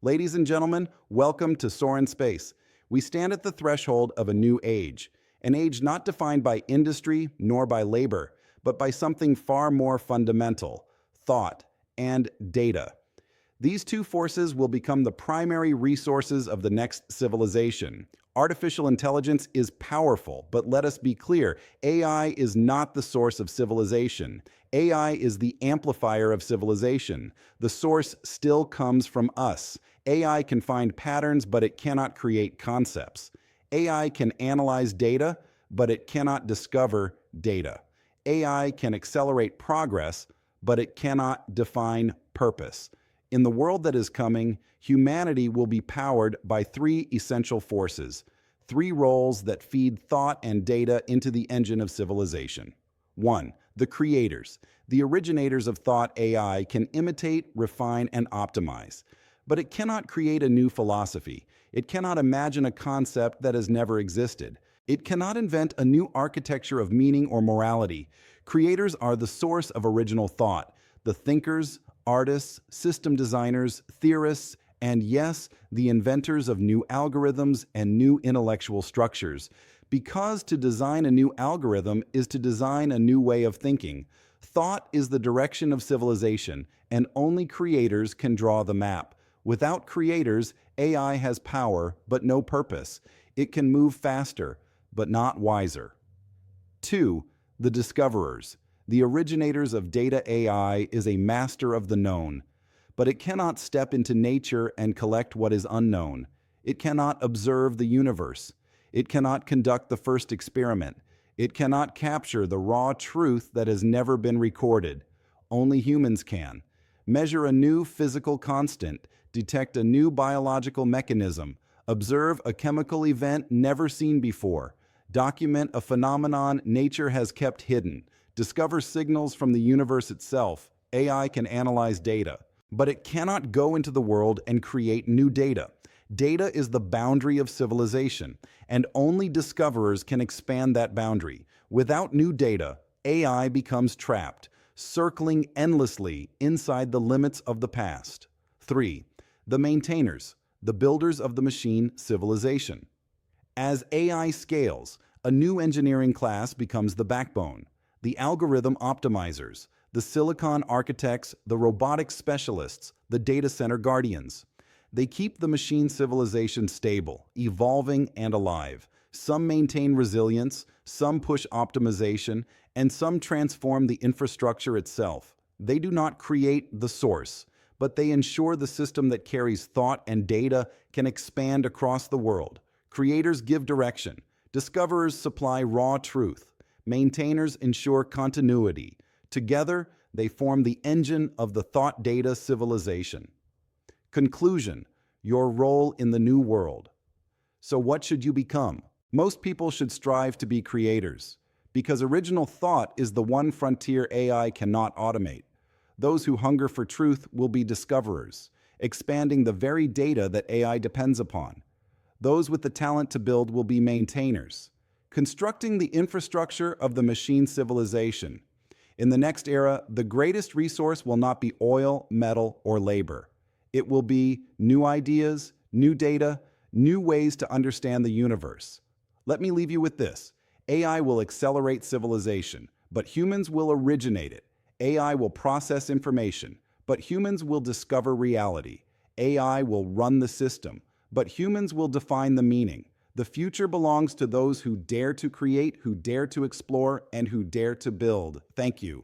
Ladies and gentlemen, welcome to Sorin Space. We stand at the threshold of a new age, an age not defined by industry nor by labor, but by something far more fundamental: thought and data. These two forces will become the primary resources of the next civilization. Artificial intelligence is powerful, but let us be clear, AI is not the source of civilization. AI is the amplifier of civilization. The source still comes from us. AI can find patterns, but it cannot create concepts. AI can analyze data, but it cannot discover data. AI can accelerate progress, but it cannot define purpose. In the world that is coming, humanity will be powered by three essential forces, three roles that feed thought and data into the engine of civilization. 1. The creators. The originators of thought AI can imitate, refine, and optimize. But it cannot create a new philosophy. It cannot imagine a concept that has never existed. It cannot invent a new architecture of meaning or morality. Creators are the source of original thought. The thinkers, artists, system designers, theorists, and yes, the inventors of new algorithms and new intellectual structures. Because to design a new algorithm is to design a new way of thinking. Thought is the direction of civilization, and only creators can draw the map. Without creators, AI has power, but no purpose. It can move faster, but not wiser. 2. The discoverers. The originators of data AI is a master of the known, but it cannot step into nature and collect what is unknown. It cannot observe the universe. It cannot conduct the first experiment. It cannot capture the raw truth that has never been recorded. Only humans can. Measure a new physical constant, detect a new biological mechanism, observe a chemical event never seen before, document a phenomenon nature has kept hidden, discover signals from the universe itself. AI can analyze data, but it cannot go into the world and create new data. Data is the boundary of civilization, and only discoverers can expand that boundary. Without new data, AI becomes trapped, circling endlessly inside the limits of the past. 3. The maintainers, the builders of the machine civilization. As AI scales, a new engineering class becomes the backbone. The algorithm optimizers, the silicon architects, the robotics specialists, the data center guardians. They keep the machine civilization stable, evolving, and alive. Some maintain resilience, some push optimization, and some transform the infrastructure itself. They do not create the source, but they ensure the system that carries thought and data can expand across the world. Creators give direction. Discoverers supply raw truth. Maintainers ensure continuity. Together, they form the engine of the thought data civilization. Conclusion: your role in the new world. So what should you become? Most people should strive to be creators, because original thought is the one frontier AI cannot automate. Those who hunger for truth will be discoverers, expanding the very data that AI depends upon. Those with the talent to build will be maintainers, constructing the infrastructure of the machine civilization. In the next era, the greatest resource will not be oil, metal, or labor. It will be new ideas, new data, new ways to understand the universe. Let me leave you with this. AI will accelerate civilization, but humans will originate it. AI will process information, but humans will discover reality. AI will run the system, but humans will define the meaning. The future belongs to those who dare to create, who dare to explore, and who dare to build. Thank you.